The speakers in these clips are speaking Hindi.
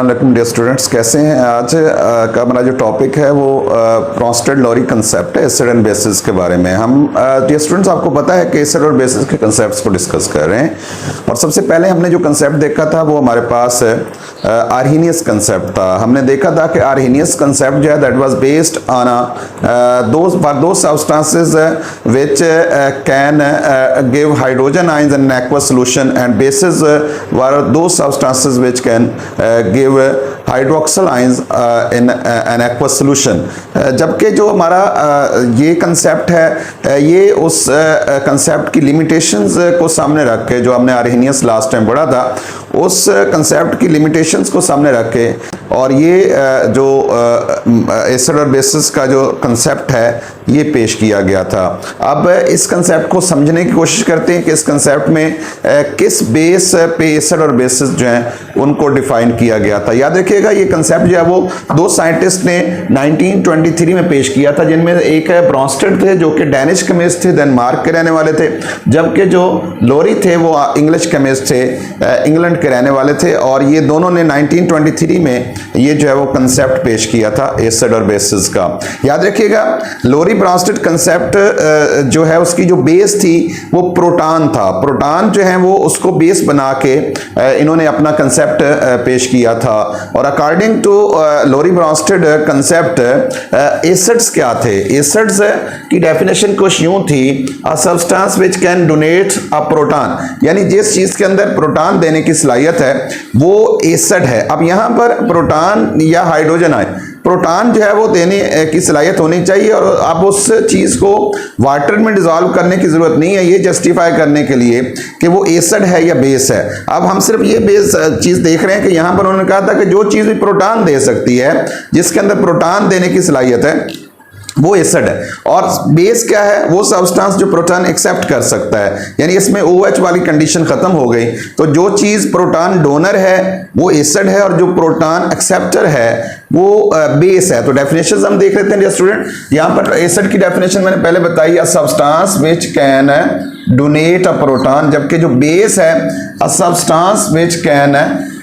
अस्सलाम डियर स्टूडेंट्स, कैसे हैं। आज का हमारा जो टॉपिक है वो ब्रॉन्स्टेड-लॉरी कंसेप्ट है एसिड एंड बेसिस के बारे में। हम डियर स्टूडेंट्स, आपको पता है कि एसिड और बेसिस के कंसेप्ट्स को डिस्कस कर रहे हैं और सबसे पहले हमने जो कंसेप्ट देखा था वो हमारे पास आर्हेनियस कंसेप्ट था। हमने देखा था कि आर्हेनियस कंसेप्ट जो है that was based on those substances which can give hydrogen ions in aqueous solution and bases were those substances which can give hydroxyl ions in an aqueous solution. जबकि जो हमारा ये कंसेप्ट है ये उस कंसेप्ट की लिमिटेशंस को सामने रख के, जो हमने आर्हेनियस लास्ट टाइम पढ़ा था उस कंसेप्ट की लिमिटेशंस को सामने रख के, और ये जो एसिड और बेसिस का जो कंसेप्ट है ये पेश किया गया था। अब इस कंसेप्ट को समझने की कोशिश करते हैं कि इस कंसेप्ट में किस बेस पे एसिड और बेसिस जो हैं उनको डिफाइन किया गया था। याद रखिएगा ये कंसेप्ट जो है वो दो साइंटिस्ट ने 1923 में पेश किया था, जिनमें एक है ब्रॉन्स्टेड थे जो कि डैनिश केमिस्ट थे, डेनमार्क के रहने वाले थे, जबकि जो लोरी थे वो इंग्लिश केमिस्ट थे, इंग्लैंड के रहने वाले थे। और ये दोनों ने 1923 में ये जो है वो कंसेप्ट पेश किया था एसिड और बेसिस का। याद रखिएगा लोरी ब्रॉन्स्टेड कंसेप्ट जो है उसकी जो बेस थी वो प्रोटॉन था। प्रोटॉन जो है वो उसको बेस बना के इन्होंने अपना कंसेप्ट पेश किया था। और according to Lowry Bronsted concept acids क्या थे। एसिड्स की डेफिनेशन कुछ यूं थी, a substance which can donate a proton, यानी जिस चीज के अंदर प्रोटॉन देने की सलाहियत है वो एसिड है। अब यहां पर प्रोटॉन या हाइड्रोजन आयन, प्रोटॉन जो है वो देने की सलाहियत होनी चाहिए और अब उस चीज को वाटर में डिसॉल्व करने की जरूरत नहीं है ये जस्टिफाई करने के लिए कि वो एसिड है या बेस है। अब हम सिर्फ ये बेस चीज देख रहे हैं कि यहां पर उन्होंने कहा था कि जो चीज भी प्रोटॉन दे सकती है, जिसके अंदर प्रोटॉन देने की सलाहियत है, वो एसिड है। और बेस क्या है, वो सब्सटेंस जो प्रोटॉन एक्सेप्ट कर सकता है, यानी इसमें OH वाली कंडीशन खत्म हो गई। तो जो चीज प्रोटॉन डोनर है वो एसिड है और जो प्रोटॉन एक्सेप्टर है वो बेस है। तो डेफिनेशन हम देख लेते हैं स्टूडेंट। यहां पर एसिड की डेफिनेशन मैंने पहले बताई, a substance which can donate a proton, जबकि जो बेस है a substance which can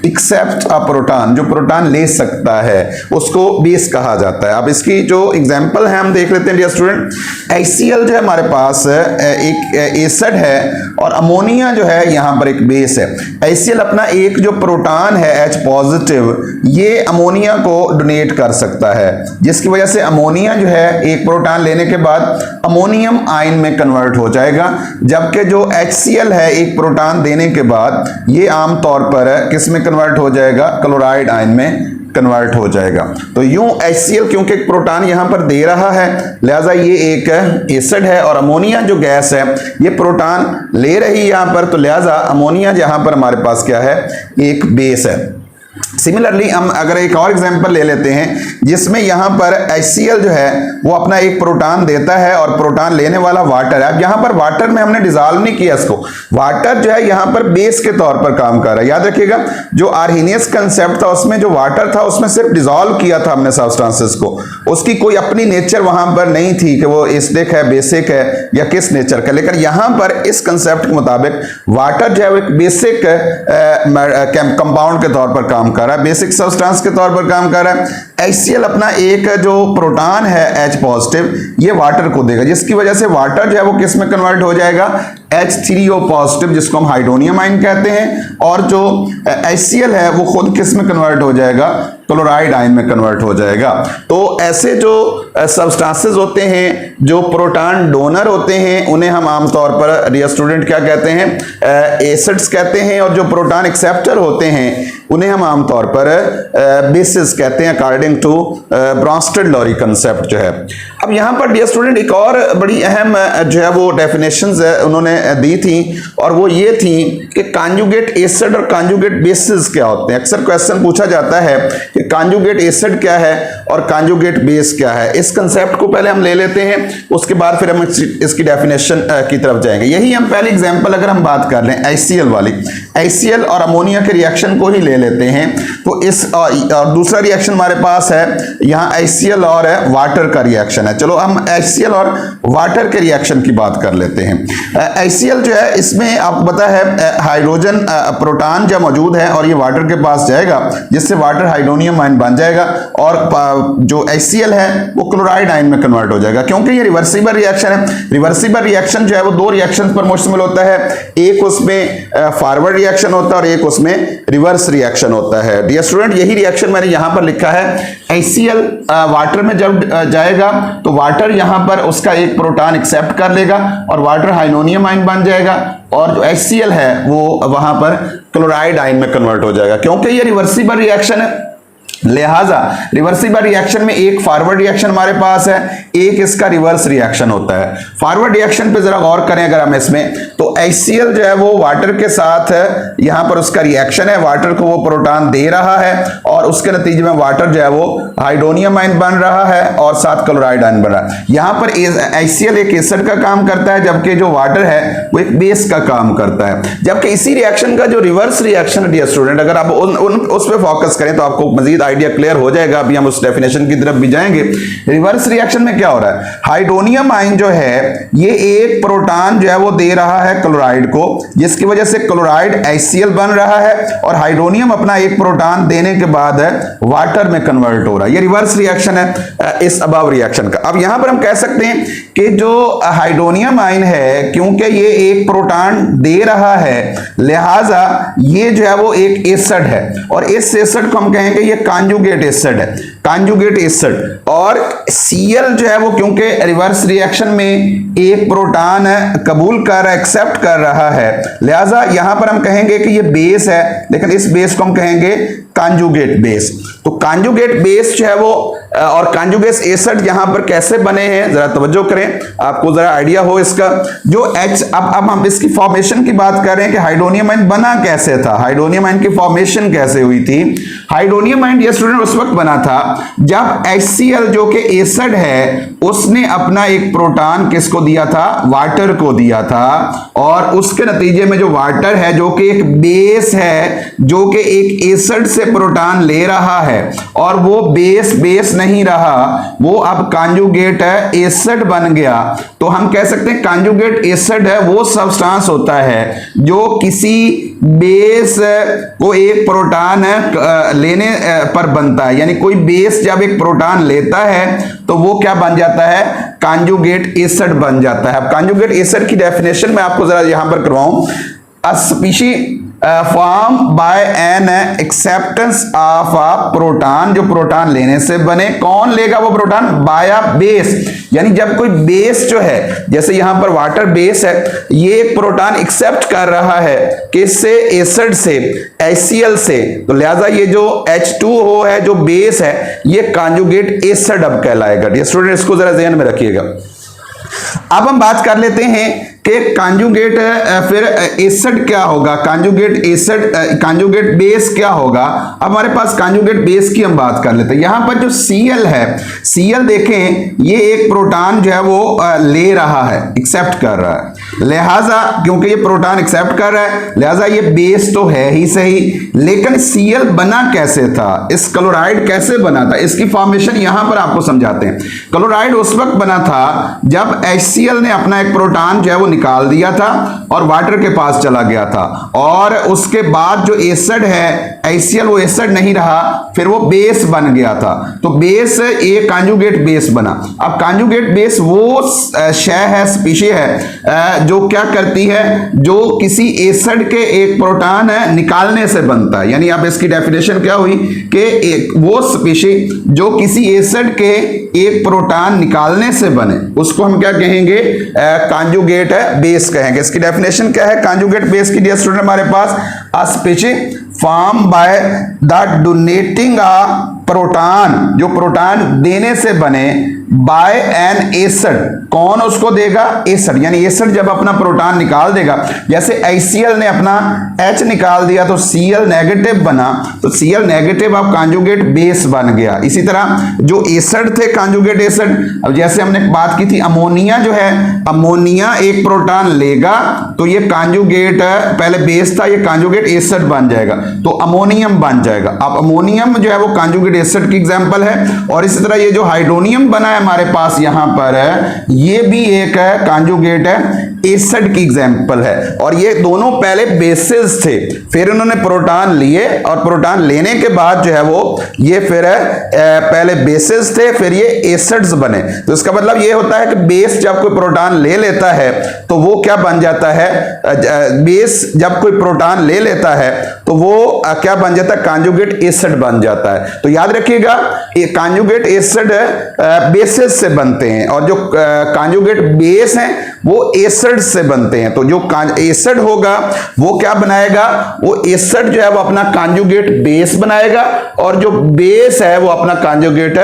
accept a proton, जो प्रोटॉन ले सकता है उसको बेस कहा जाता है। अब इसकी जो एग्जांपल है हम देख लेते हैं डियर स्टूडेंट। HCl जो है हमारे पास एक एसिड है और अमोनिया जो है यहां पर एक बेस है। HCl अपना एक जो प्रोटॉन है H पॉजिटिव, ये अमोनिया को डोनेट कर सकता है, जिसकी वजह से अमोनिया जो है एक प्रोटॉन लेने के बाद अमोनियम आयन में कन्वर्ट हो जाएगा, जबकि जो HCl है एक प्रोटॉन देने के बाद ये आमतौर पर किस में कन्वर्ट हो जाएगा, क्लोराइड आयन में कन्वर्ट हो जाएगा। तो यूं HCl क्योंकि एक प्रोटॉन यहां पर दे रहा है, लिहाजा ये एक एसिड है और अमोनिया जो गैस है ये प्रोटॉन ले रही है यहां पर, तो लिहाजा अमोनिया यहां पर हमारे पास क्या है, एक बेस है। सिमिलरली हम अगर एक और एग्जांपल ले लेते हैं जिसमें यहां पर HCl जो है वो अपना एक प्रोटॉन देता है और प्रोटॉन लेने वाला वाटर है। अब यहां पर वाटर में हमने डिसॉल्व नहीं किया इसको, वाटर जो है यहां पर बेस के तौर पर काम कर रहा है। याद रखिएगा जो आर्हेनियस कंसेप्ट था उसमें जो वाटर था उसमें सिर्फ डिसॉल्व किया था हमने सब्सटेंसेस को, उसकी कोई अपनी नेचर वहां पर नहीं थी कि वो एसिडिक है, बेसिक है या किस नेचर का। लेकिन यहां पर इस कंसेप्ट के मुताबिक वाटर जो है वो एक बेसिक कंपाउंड के तौर पर काम कर रहा है, बेसिक सब्सटेंस के तौर पर काम कर रहा है। HCl अपना एक जो प्रोटॉन है H पॉजिटिव, ये वाटर को देगा, जिसकी वजह से वाटर जो है वो किस में कन्वर्ट हो जाएगा, H3O पॉजिटिव, जिसको हम हाइड्रोनियम आयन कहते हैं। और जो HCl है वो खुद किस में कन्वर्ट हो जाएगा, क्लोराइड आयन में कन्वर्ट हो जाएगा। तो ऐसे जो सब्सटेंसेस होते हैं जो प्रोटॉन डोनर होते हैं उन्हें हम आमतौर पर डियर स्टूडेंट क्या कहते हैं, एसिड्स कहते हैं, और जो प्रोटॉन एक्सेप्टर होते हैं उन्हें हम आमतौर पर बेसिस कहते हैं अकॉर्डिंग टू ब्रॉन्स्टेड-लॉरी कंसेप्ट जो है। अब यहां पर डियर स्टूडेंट एक और बड़ी अहम जो है वो डेफिनेशंस उन्होंने दी थी, और वो ये थी कि कॉन्जुगेट एसिड और कॉन्जुगेट बेसिस क्या होते हैं। अक्सर क्वेश्चन पूछा जाता है कि कॉन्जुगेट एसिड क्या है और कॉन्जुगेट बेस क्या है। इस कंसेप्ट को पहले हम ले लेते हैं, उसके बाद फिर हम इसकी डेफिनेशन की तरफ जाएंगे। यही हम पहली एग्जांपल अगर हम बात कर लें HCl वाली, HCl और अमोनिया के रिएक्शन को ही ले लेते हैं। तो इस और दूसरा रिएक्शन हमारे पास है यहाँ HCl और वाटर का रिएक्शन है। चलो हम HCl और वाटर के रिएक्शन की बात कर लेते हैं। HCl जो है इसमें आपको पता है हाइड्रोजन प्रोटॉन जब मौजूद है और ये वाटर के पास जाएगा जिससे वाटर हाइड्रोनियम आयन बन जाएगा और जो HCl है वो क्लोराइड आयन में कन्वर्ट हो जाएगा। क्योंकि ये रिवर्सिबल रिएक्शन है, रिवर्सिबल रिएक्शन जो है वो दो रिएक्शन पर मुश्तमिल होता है, एक उसमें फॉरवर्ड रिएक्शन होता है और एक उसमें रिवर्स रिएक्शन होता है। डियर स्टूडेंट, यही रिएक्शन मैंने यहां पर लिखा है। HCl वाटर में जब जाएगा तो वाटर यहां पर उसका एक प्रोटॉन एक्सेप्ट कर लेगा और वाटर हाइड्रोनियम आयन बन जाएगा और जो HCl है वो वहां पर क्लोराइड आयन में कन्वर्ट हो जाएगा। क्योंकि ये रिवर्सिबल रिएक्शन है, लिहाजा रिवर्सिबल रिएक्शन में एक फॉरवर्ड रिएक्शन हमारे पास है, एक इसका रिवर्स रिएक्शन होता है। फॉरवर्ड रिएक्शन पे जरा गौर करें अगर हम इसमें, तो HCl जो है वो वाटर के साथ यहां पर उसका रिएक्शन है, वाटर को वो प्रोटॉन दे रहा है और उसके नतीजे में वाटर जो है वो हाइड्रोनियम आयन बन रहा है और साथ क्लोराइड आयन बन रहा है। यहां पर HCl एक एसिड का काम करता है जबकि जो वाटर है वो एक बेस का काम करता है। जबकि इसी रिएक्शन का जो रिवर्स रिएक्शन है डियर स्टूडेंट, अगर आप उस पर फोकस करें तो आपको मजीद आइडिया क्लियर हो जाएगा। अभी हम उस डेफिनेशन की तरफ भी जाएंगे। रिवर्स रिएक्शन में क्या हो रहा है, हाइड्रोनियम आयन जो है ये एक प्रोटॉन जो है वो दे रहा है क्लोराइड को, जिसकी वजह से क्लोराइड HCl बन रहा है और हाइड्रोनियम अपना एक प्रोटॉन देने के बाद वाटर में कन्वर्ट हो रहा है। ये रिवर्स रिएक्शन है इस अबव रिएक्शन का। अब यहां पर हम कह सकते हैं कि जो हाइड्रोनियम आयन है, क्योंकि ये एक प्रोटॉन दे रहा है, लिहाजा ये जो है वो एक एसिड है और इस एसिड को हम कहेंगे ये कांजुगेट एसिड है, कांजुगेट एसिड। और Cl जो है वो क्योंकि रिवर्स रिएक्शन में एक प्रोटॉन कबूल कर एक्सेप्ट कर रहा है, लिहाजा यहां पर हम कहेंगे कि ये बेस है, लेकिन इस बेस को हम कहेंगे कांजुगेट बेस। तो कांजुगेट बेस जो है वो और कांजुगेट एसिड यहां पर कैसे बने हैं जरा तवज्जो करें, आपको जरा आइडिया हो इसका। जो H अब हम इसकी फॉर्मेशन की बात कर रहे हैं कि हाइड्रोनियम आयन बना कैसे था, हाइड्रोनियम आयन की फॉर्मेशन कैसे हुई थी। हाइड्रोनियम आयन ये स्टूडेंट उस वक्त बना था जब HCl जो कि एसिड है उसने अपना एक प्रोटॉन किसको दिया था, वाटर को दिया था, और उसके नतीजे में जो वाटर है जो कि एक बेस है जो कि एक एसिड से प्रोटॉन ले रहा है और वो बेस नहीं रहा, वो अब कांजुगेट एसिड बन गया। तो हम कह सकते हैं कांजुगेट एसिड है वो सब्सटेंस होता है जो किसी बेस को एक प्रोटॉन लेने पर बनता है। यानी कोई बेस जब एक प्रोटॉन लेता है तो वो क्या बन जाता है, कांजुगेट एसिड बन जाता है। अब कांजुगेट एसिड की डेफिनेशन मैं आपको जरा यहां पर करवाऊं। A species form by an acceptance of a proton, जो प्रोटॉन लेने से बने, कौन लेगा वो प्रोटॉन, बाय अ बेस। यानी जब कोई बेस जो है, जैसे यहां पर वाटर बेस है, ये एक प्रोटॉन एक्सेप्ट कर रहा है किससे, एसिड से, HCl से, तो लिहाजा ये जो H2O है जो बेस है ये कांजुगेट एसिड अब कहलाएगा। ये स्टूडेंट इसको जरा ध्यान में रखिएगा। अब हम बात कर लेते हैं कि कांजुगेट फिर एसिड क्या होगा, कांजुगेट एसिड कांजुगेट बेस क्या होगा। अब हमारे पास कांजुगेट बेस की हम बात कर लेते हैं। यहां पर जो Cl है, Cl देखें ये एक प्रोटॉन जो है वो ले रहा है, एक्सेप्ट कर रहा है, लिहाजा क्योंकि ये प्रोटॉन एक्सेप्ट कर रहा है लिहाजा ये बेस तो है ही सही, लेकिन Cl बना कैसे था, इस क्लोराइड कैसे बना था, इसकी फॉर्मेशन यहां पर आपको समझाते हैं। क्लोराइड उस वक्त बना था जब HCl ने अपना एक प्रोटॉन जो है वो निकाल दिया था और वाटर के पास चला गया था, और उसके बाद जो एसिड है HCl वो एसिड नहीं रहा, फिर वो बेस बन गया था। तो बेस ये कांजुगेट बेस बना। अब कांजुगेट बेस वो शय है, स्पीशी है जो क्या करती है, जो किसी एसिड के एक प्रोटॉन निकालने से बनता है। यानी अब इसकी डेफिनेशन क्या हुई कि वो स्पीशी जो किसी एसिड के एक प्रोटॉन निकालने से बने उसको हम क्या कहेंगे, कांजुगेट बेस कहेंगे। इसकी डेफिनेशन क्या है कांजुगेट बेस की डियर स्टूडेंट, हमारे पास a species form by the donating a proton, जो प्रोटॉन देने से बने, बाय एन एसिड, कौन उसको देगा, एसिड। यानी एसिड जब अपना प्रोटॉन निकाल देगा, जैसे HCl ने अपना H निकाल दिया तो Cl नेगेटिव बना, तो Cl नेगेटिव अब कांजुगेट बेस बन गया। इसी तरह जो एसिड थे कांजुगेट एसिड, अब जैसे हमने बात की थी अमोनिया जो है, अमोनिया एक प्रोटॉन लेगा तो ये कांजुगेट पहले बेस था, ये कांजुगेट एसिड बन जाएगा तो अमोनियम बन जाएगा। अब अमोनियम जो है वो कांजुगेट एसिड की एग्जांपल है। और इसी तरह ये जो हाइड्रोनियम बना है हमारे पास यहां पर, ये भी एक कॉन्जुगेट एसिड की एग्जांपल है, और ये दोनों पहले बेसिस थे, फिर उन्होंने प्रोटॉन लिए, और प्रोटॉन लेने के बाद जो है वो ये फिर पहले बेसिस थे, फिर ये एसिड्स बने। तो इसका मतलब ये होता है कि बेस जब कोई प्रोटॉन ले लेता है तो वो क्या बन जाता है, बेस जब कोई प्रोटॉन ले लेता है तो वो क्या बन जाता है, कॉन्जुगेट एसिड बन जाता है। तो याद रखिएगा कॉन्जुगेट एसिड बेसिस से बनते हैं, और जो कॉन्जुगेट बेस हैं वो एसिड से बनते हैं। तो जो एसिड होगा वो क्या बनाएगा, वो एसिड जो है वो अपना कॉन्जुगेट बेस बनाएगा, और जो बेस है वो अपना कॉन्जुगेट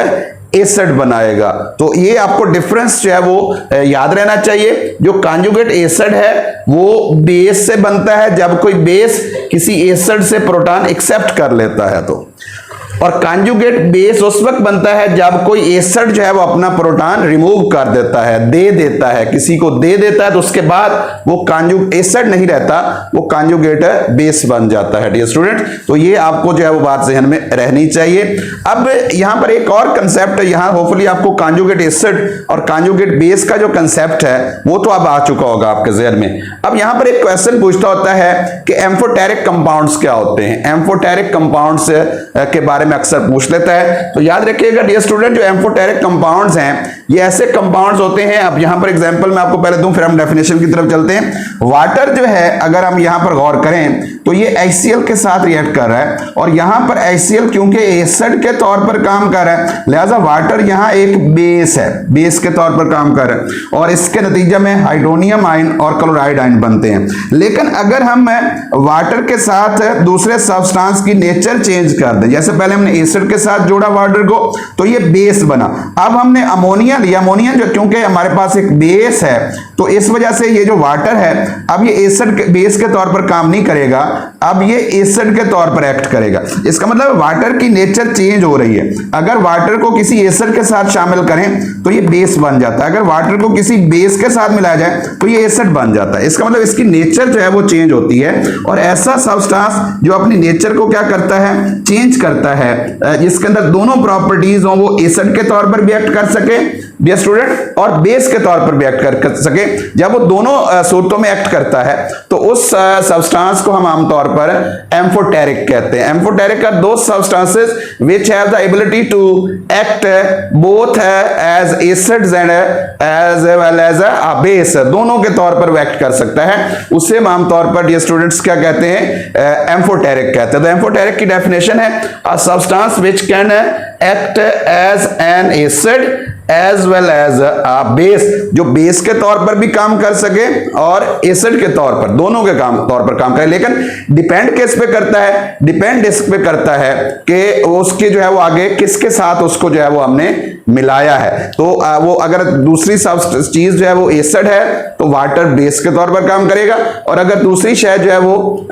एसिड बनाएगा। तो ये आपको डिफरेंस जो है वो याद रहना चाहिए। जो कॉन्जुगेट एसिड है वो बेस से बनता है जब कोई बेस किसी एसिड से प्रोटॉन एक्सेप्ट कर लेता है, तो और कॉन्जुगेट बेस उस वक्त बनता है जब कोई एसिड जो है वो अपना प्रोटॉन रिमूव कर देता है, दे देता है, किसी को दे देता है, तो उसके बाद वो कॉन्जुगेट एसिड नहीं रहता, वो कॉन्जुगेट बेस बन जाता है डियर स्टूडेंट। तो ये आपको जो है वो बात जहन में रहनी चाहिए। अब यहां पर एक और कंसेप्ट है, यहां होपफुली आपको कॉन्जुगेट एसिड और कॉन्जुगेट बेस का जो कंसेप्ट है वो तो अब आ चुका होगा आपके जहन में। अब यहां पर एक क्वेश्चन पूछता होता है कि एम्फोटेरिक कंपाउंड्स क्या होते हैं, एम्फोटेरिक कंपाउंड्स के बारे में अक्सर पूछ लेता है। तो याद रखिएगा डियर स्टूडेंट, जो एम्फोटेरिक कंपाउंड्स हैं ये ऐसे कंपाउंड्स होते हैं, अब यहां पर एग्जांपल मैं आपको पहले दूं फिर हम डेफिनेशन की तरफ चलते हैं। वाटर जो है अगर हम यहां पर गौर करें तो ये HCl के साथ रिएक्ट कर रहा है, और यहां पर HCl क्योंकि एसिड के तौर पर काम कर रहा है, लिहाजा वाटर यहां एक बेस है, बेस के तौर पर काम कर रहा है, और इसके नतीजे में हाइड्रोनियम आयन और क्लोराइड आयन बनते हैं। लेकिन अगर हम वाटर के साथ दूसरे सब्सटेंस की नेचर चेंज कर दें, जैसे पहले हमने एसिड के साथ जोड़ा वाटर को तो ये बेस बना, अब हमने अमोनिया लिया, अमोनिया जो क्योंकि हमारे पास एक बेस है तो इस वजह से ये जो वाटर है अब ये एसिड के बेस के तौर पर काम नहीं करेगा, अब ये एसिड के तौर पर एक्ट करेगा। इसका मतलब वाटर की नेचर चेंज हो रही है। अगर वाटर को किसी एसिड के साथ शामिल करें तो ये बेस बन जाता है, अगर वाटर को किसी बेस के साथ मिलाया जाए तो ये एसिड बन जाता है। इसका मतलब इसकी नेचर जो है वो चेंज होती है, और ऐसा सब्सटेंस जो अपनी नेचर को क्या करता है, चेंज करता है, जिसके अंदर दोनों प्रॉपर्टीज हो, वो एसिड के तौर पर भी एक्ट कर सके डियर स्टूडेंट और बेस के तौर पर भी एक्ट कर सके। जब वो दोनों सूरतों में एक्ट करता है तो उस सब्सटेंस को हम आमतौर पर एम्फोटेरिक कहते हैं। Amphoteric are those substances which have the ability to act both as acids and as well as a base, दोनों के तौर पर वो एक्ट कर सकता है। उसे हम आमतौर पर डियर स्टूडेंट्स क्या कहते हैं, एम्फोटेरिक कहते हैं। तो एम्फोटेरिक की डेफिनेशन है a substance which can act as an acid as well as a base, जो बेस के तौर पर भी काम कर सके और एसिड के तौर पर, दोनों के तौर पर काम करे। लेकिन डिपेंड किस पे करता है, डिपेंड इस पे करता है कि उसके जो है वो आगे किसके साथ उसको जो है वो हमने मिलाया है। तो वो अगर दूसरी चीज जो है वो एसिड है तो वाटर बेस के तौर पर काम करेगा, और अगर दूसरी शय जो है वो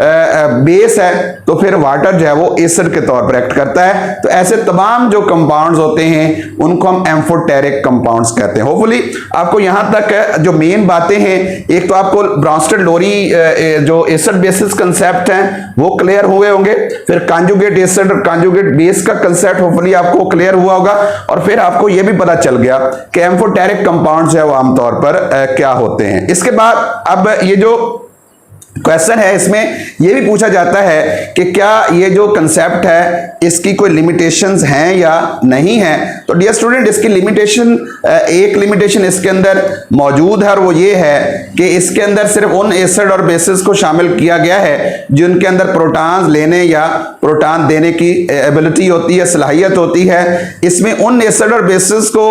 बेस है तो फिर वाटर जो है वो एसिड के तौर पर एक्ट करता है। तो ऐसे तमाम जो कंपाउंड्स होते हैं उनको हम एम्फोटेरिक कंपाउंड्स कहते हैं। होपफुली आपको यहां तक जो मेन बातें हैं, एक तो आपको ब्रॉन्स्टेड-लोरी जो एसिड बेसिस कंसेप्ट हैं वो क्लियर हुए होंगे, फिर कॉन्जुगेट एसिड और कॉन्जुगेट बेस का कंसेप्ट होपफुली आपको क्लियर हुआ होगा, और फिर आपको ये भी पता चल गया कि एम्फोटेरिक कंपाउंड्स है वो आमतौर पर क्या होते हैं। इसके बाद अब ये जो क्वेश्चन है इसमें यह भी पूछा जाता है कि क्या ये जो कंसेप्ट है इसकी कोई लिमिटेशंस हैं या नहीं है। तो डियर स्टूडेंट, इसकी लिमिटेशन, एक लिमिटेशन इसके अंदर मौजूद है, और वो ये है कि इसके अंदर सिर्फ उन एसिड और बेसिस को शामिल किया गया है जिनके अंदर प्रोटॉन्स लेने या प्रोटॉन देने की एबिलिटी होती है, सलाहियत होती है। इसमें उन एसिड और बेसिस को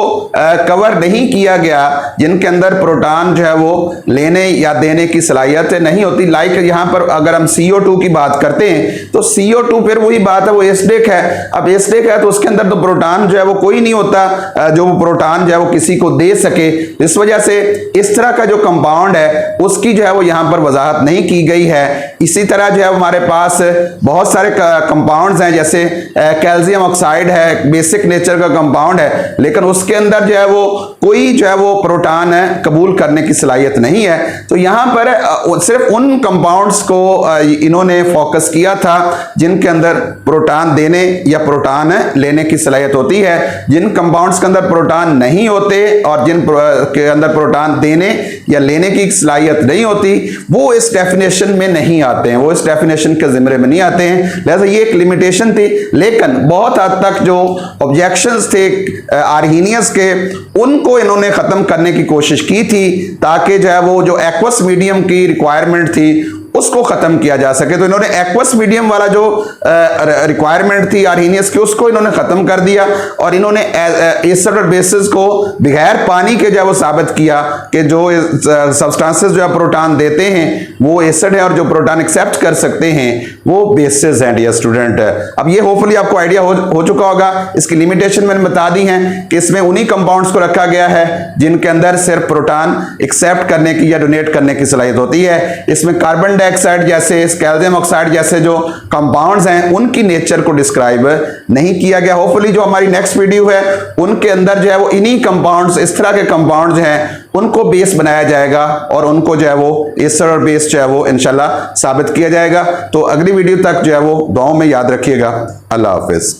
कवर नहीं किया गया जिनके अंदर प्रोटॉन जो है वो लेने या देने की सलाहियत नहीं होती। लाइक यहां पर अगर हम CO2 की बात करते हैं तो CO2 फिर वही बात है, वो एसिडिक है। अब एसिडिक है तो उसके अंदर तो प्रोटॉन जो है वो कोई नहीं होता जो वो प्रोटॉन जो है वो किसी को दे सके। इस वजह से इस तरह का जो कंपाउंड है उसकी जो है वो यहां पर वजाहत नहीं की गई है। इसी तरह जो है हमारे पास बहुत सारे कंपाउंड्स हैं, जैसे कैल्शियम ऑक्साइड है, बेसिक नेचर का कंपाउंड है, लेकिन उसके अंदर जो है वो कोई जो है वो प्रोटॉन कबूल करने की सलाहियत नहीं है। तो यहां पर सिर्फ उन कंपाउंड्स को इन्होंने फोकस किया था जिनके अंदर प्रोटॉन देने या प्रोटॉन लेने की सलाहियत होती है। जिन कंपाउंड्स के अंदर प्रोटॉन नहीं होते और जिन के अंदर प्रोटॉन देने या लेने की सलाहियत नहीं होती, वो इस डेफिनेशन में नहीं आते हैं, वो इस डेफिनेशन के जिम्मे में नहीं आते हैं। लिहाजा ये एक लिमिटेशन थी, लेकिन बहुत हद तक जो ऑब्जेक्शंस थे आर्हीनियस के, उनको इन्होंने खत्म करने की कोशिश की थी ताकि जो है वो जो एक्वस मीडियम की रिक्वायरमेंट थी उसको खत्म किया जा सके। तो इन्होंने एक्वस मीडियम वाला जो रिक्वायरमेंट थी आर्हीनियस की, उसको इन्होंने खत्म कर दिया और इन्होंने एसिड और बेसिस को बगैर पानी के जो है वो साबित किया कि जो सब्सटेंसेस जो है प्रोटॉन देते हैं वो एसिड है और जो प्रोटॉन एक्सेप्ट कर सकते हैं वो बेसिस हैं। डियर स्टूडेंट, अब ये होपफुली आपको आइडिया हो चुका होगा। इसकी लिमिटेशन मैंने बता दी है कि इसमें उन्हीं कंपाउंड्स को रखा गया है जिनके अंदर सिर्फ प्रोटॉन एक्सेप्ट करने की या डोनेट करने की सलाहियत होती है। इसमें कार्बन डाइऑक्साइड जैसे, कैल्शियम ऑक्साइड जैसे जो कंपाउंड्स हैं उनकी नेचर को डिस्क्राइब नहीं किया गया। होपफुली जो हमारी नेक्स्ट वीडियो है उनके अंदर जो है वो इन्हीं कंपाउंड्स, इस तरह के कंपाउंड्स हैं, उनको बेस बनाया जाएगा और उनको जो है वो एस्टर और बेस जो है वो इंशाल्लाह साबित किया जाएगा। तो अगली वीडियो तक जो है वो दुआओं में याद रखिएगा। अल्लाह हाफिज।